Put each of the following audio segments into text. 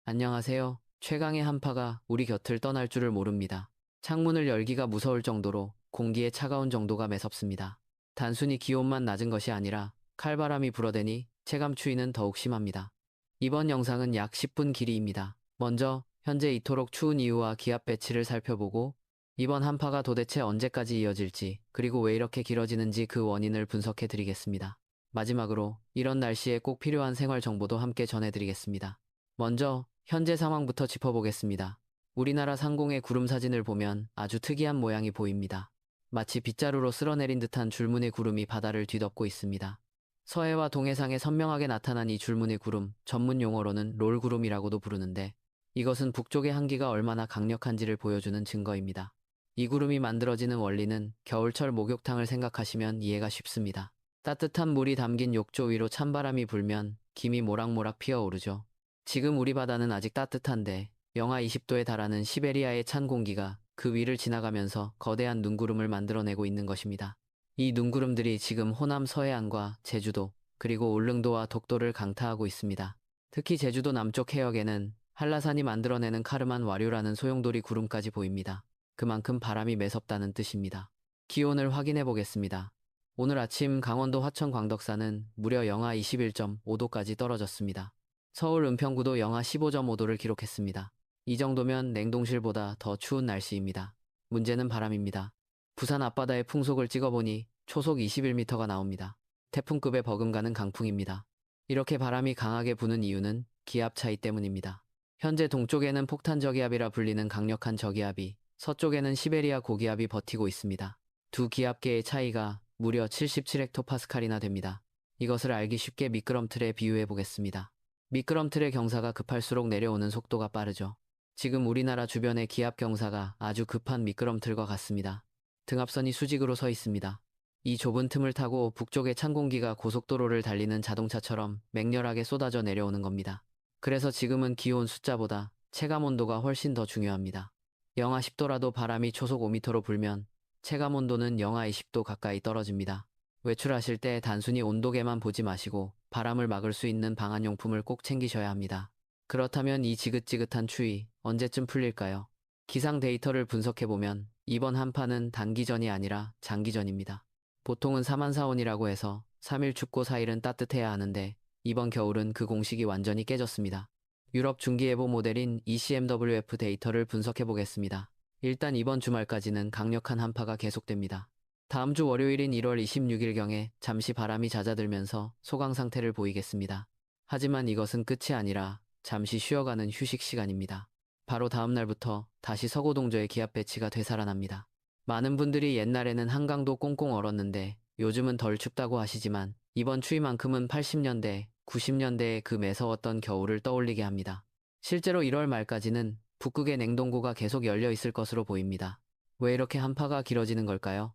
안녕하세요. 최강의 한파가 우리 곁을 떠날 줄을 모릅니다. 창문을 열기가 무서울 정도로 공기의 차가운 정도가 매섭습니다. 단순히 기온만 낮은 것이 아니라 칼바람이 불어대니 체감 추위는 더욱 심합니다. 이번 영상은 약 10분 길이입니다. 먼저 현재 이토록 추운 이유와 기압 배치를 살펴보고 이번 한파가 도대체 언제까지 이어질지 그리고 왜 이렇게 길어지는지 그 원인을 분석해 드리겠습니다. 마지막으로 이런 날씨에 꼭 필요한 생활 정보도 함께 전해드리겠습니다. 먼저 현재 상황부터 짚어보겠습니다. 우리나라 상공의 구름 사진을 보면 아주 특이한 모양이 보입니다. 마치 빗자루로 쓸어내린 듯한 줄무늬 구름이 바다를 뒤덮고 있습니다. 서해와 동해상에 선명하게 나타난 이 줄무늬 구름, 전문 용어로는 롤구름이라고도 부르는데 이것은 북쪽의 한기가 얼마나 강력한지를 보여주는 증거입니다. 이 구름이 만들어지는 원리는 겨울철 목욕탕을 생각하시면 이해가 쉽습니다. 따뜻한 물이 담긴 욕조 위로 찬바람이 불면 김이 모락모락 피어오르죠. 지금 우리 바다는 아직 따뜻한데 영하 20도에 달하는 시베리아의 찬 공기가 그 위를 지나가면서 거대한 눈구름을 만들어내고 있는 것입니다. 이 눈구름들이 지금 호남 서해안과 제주도, 그리고 울릉도와 독도를 강타하고 있습니다. 특히 제주도 남쪽 해역에는 한라산이 만들어내는 카르만 와류라는 소용돌이 구름까지 보입니다. 그만큼 바람이 매섭다는 뜻입니다. 기온을 확인해 보겠습니다. 오늘 아침 강원도 화천 광덕산은 무려 영하 21.5도까지 떨어졌습니다. 서울 은평구도 영하 15.5도를 기록했습니다. 이 정도면 냉동실보다 더 추운 날씨입니다. 문제는 바람입니다. 부산 앞바다의 풍속을 찍어보니 초속 21m가 나옵니다. 태풍급에 버금가는 강풍입니다. 이렇게 바람이 강하게 부는 이유는 기압 차이 때문입니다. 현재 동쪽에는 폭탄 저기압이라 불리는 강력한 저기압이, 서쪽에는 시베리아 고기압이 버티고 있습니다. 두 기압계의 차이가 무려 77헥토파스칼이나 됩니다. 이것을 알기 쉽게 미끄럼틀에 비유해 보겠습니다. 미끄럼틀의 경사가 급할수록 내려오는 속도가 빠르죠. 지금 우리나라 주변의 기압 경사가 아주 급한 미끄럼틀과 같습니다. 등압선이 수직으로 서 있습니다. 이 좁은 틈을 타고 북쪽의 찬 공기가 고속도로를 달리는 자동차처럼 맹렬하게 쏟아져 내려오는 겁니다. 그래서 지금은 기온 숫자보다 체감 온도가 훨씬 더 중요합니다. 영하 10도라도 바람이 초속 5m로 불면 체감 온도는 영하 20도 가까이 떨어집니다. 외출하실 때 단순히 온도계만 보지 마시고 바람을 막을 수 있는 방한용품을 꼭 챙기셔야 합니다. 그렇다면 이 지긋지긋한 추위 언제쯤 풀릴까요? 기상 데이터를 분석해보면 이번 한파는 단기전이 아니라 장기전입니다. 보통은 3만4온이라고 해서 3일 춥고 4일은 따뜻해야 하는데 이번 겨울은 그 공식이 완전히 깨졌습니다. 유럽 중기예보 모델인 ECMWF 데이터를 분석해보겠습니다. 일단 이번 주말까지는 강력한 한파가 계속됩니다. 다음 주 월요일인 1월 26일경에 잠시 바람이 잦아들면서 소강 상태를 보이겠습니다. 하지만 이것은 끝이 아니라 잠시 쉬어가는 휴식 시간입니다. 바로 다음 날부터 다시 서고동저의 기압 배치가 되살아납니다. 많은 분들이 옛날에는 한강도 꽁꽁 얼었는데 요즘은 덜 춥다고 하시지만 이번 추위만큼은 80년대, 90년대의 그 매서웠던 겨울을 떠올리게 합니다. 실제로 1월 말까지는 북극의 냉동고가 계속 열려 있을 것으로 보입니다. 왜 이렇게 한파가 길어지는 걸까요?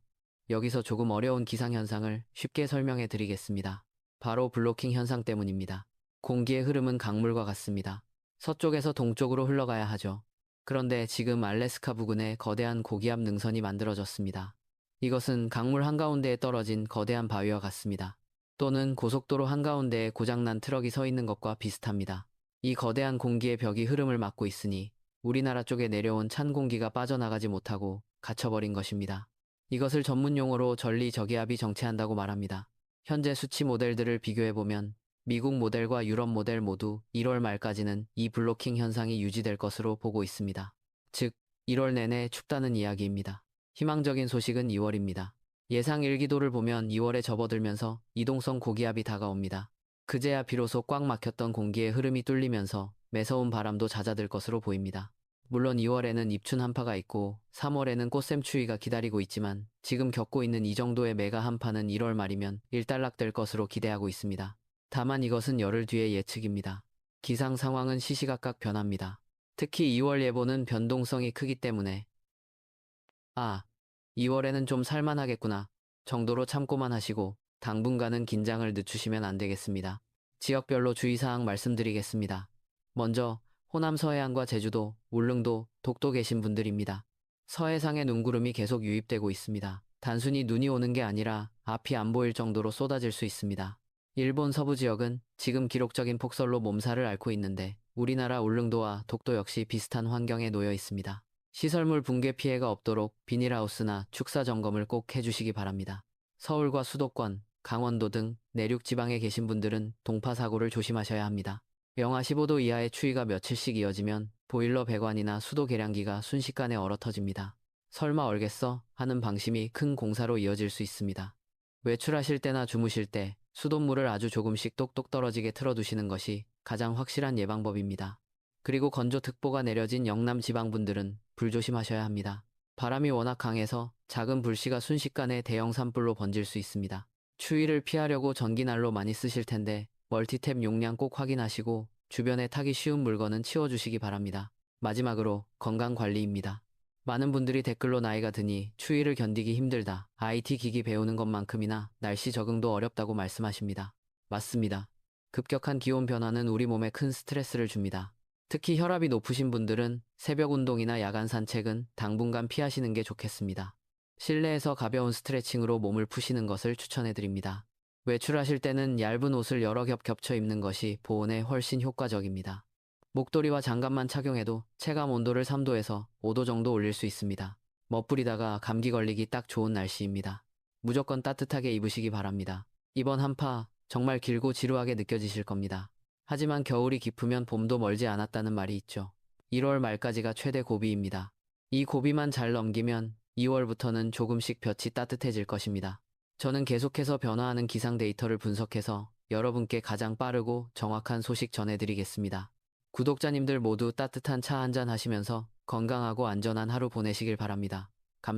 여기서 조금 어려운 기상현상을 쉽게 설명해 드리겠습니다. 바로 블로킹 현상 때문입니다. 공기의 흐름은 강물과 같습니다. 서쪽에서 동쪽으로 흘러가야 하죠. 그런데 지금 알래스카 부근에 거대한 고기압 능선이 만들어졌습니다. 이것은 강물 한가운데에 떨어진 거대한 바위와 같습니다. 또는 고속도로 한가운데에 고장난 트럭이 서 있는 것과 비슷합니다. 이 거대한 공기의 벽이 흐름을 막고 있으니 우리나라 쪽에 내려온 찬 공기가 빠져나가지 못하고 갇혀버린 것입니다. 이것을 전문 용어로 전리저기압이 정체한다고 말합니다. 현재 수치 모델들을 비교해보면 미국 모델과 유럽 모델 모두 1월 말까지는 이 블로킹 현상이 유지될 것으로 보고 있습니다. 즉, 1월 내내 춥다는 이야기입니다. 희망적인 소식은 2월입니다. 예상 일기도를 보면 2월에 접어들면서 이동성 고기압이 다가옵니다. 그제야 비로소 꽉 막혔던 공기의 흐름이 뚫리면서 매서운 바람도 잦아들 것으로 보입니다. 물론 2월에는 입춘 한파가 있고 3월에는 꽃샘 추위가 기다리고 있지만 지금 겪고 있는 이 정도의 메가 한파는 1월 말이면 일단락될 것으로 기대하고 있습니다. 다만 이것은 열흘 뒤의 예측입니다. 기상 상황은 시시각각 변합니다. 특히 2월 예보는 변동성이 크기 때문에 2월에는 좀 살만하겠구나 정도로 참고만 하시고 당분간은 긴장을 늦추시면 안 되겠습니다. 지역별로 주의사항 말씀드리겠습니다. 먼저 호남 서해안과 제주도, 울릉도, 독도 계신 분들입니다. 서해상에 눈구름이 계속 유입되고 있습니다. 단순히 눈이 오는 게 아니라 앞이 안 보일 정도로 쏟아질 수 있습니다. 일본 서부 지역은 지금 기록적인 폭설로 몸살을 앓고 있는데 우리나라 울릉도와 독도 역시 비슷한 환경에 놓여 있습니다. 시설물 붕괴 피해가 없도록 비닐하우스나 축사 점검을 꼭 해주시기 바랍니다. 서울과 수도권, 강원도 등 내륙 지방에 계신 분들은 동파 사고를 조심하셔야 합니다. 영하 15도 이하의 추위가 며칠씩 이어지면 보일러 배관이나 수도 계량기가 순식간에 얼어 터집니다. 설마 얼겠어? 하는 방심이 큰 공사로 이어질 수 있습니다. 외출하실 때나 주무실 때 수돗물을 아주 조금씩 똑똑 떨어지게 틀어두시는 것이 가장 확실한 예방법입니다. 그리고 건조특보가 내려진 영남 지방분들은 불조심하셔야 합니다. 바람이 워낙 강해서 작은 불씨가 순식간에 대형 산불로 번질 수 있습니다. 추위를 피하려고 전기난로 많이 쓰실 텐데 멀티탭 용량 꼭 확인하시고 주변에 타기 쉬운 물건은 치워주시기 바랍니다. 마지막으로 건강관리입니다. 많은 분들이 댓글로 나이가 드니 추위를 견디기 힘들다, IT 기기 배우는 것만큼이나 날씨 적응도 어렵다고 말씀하십니다. 맞습니다. 급격한 기온 변화는 우리 몸에 큰 스트레스를 줍니다. 특히 혈압이 높으신 분들은 새벽 운동이나 야간 산책은 당분간 피하시는 게 좋겠습니다. 실내에서 가벼운 스트레칭으로 몸을 푸시는 것을 추천해드립니다. 외출하실 때는 얇은 옷을 여러 겹 겹쳐 입는 것이 보온에 훨씬 효과적입니다. 목도리와 장갑만 착용해도 체감 온도를 3도에서 5도 정도 올릴 수 있습니다. 멋부리다가 감기 걸리기 딱 좋은 날씨입니다. 무조건 따뜻하게 입으시기 바랍니다. 이번 한파 정말 길고 지루하게 느껴지실 겁니다. 하지만 겨울이 깊으면 봄도 멀지 않았다는 말이 있죠. 1월 말까지가 최대 고비입니다. 이 고비만 잘 넘기면 2월부터는 조금씩 볕이 따뜻해질 것입니다. 저는 계속해서 변화하는 기상 데이터를 분석해서 여러분께 가장 빠르고 정확한 소식 전해드리겠습니다. 구독자님들 모두 따뜻한 차 한잔 하시면서 건강하고 안전한 하루 보내시길 바랍니다.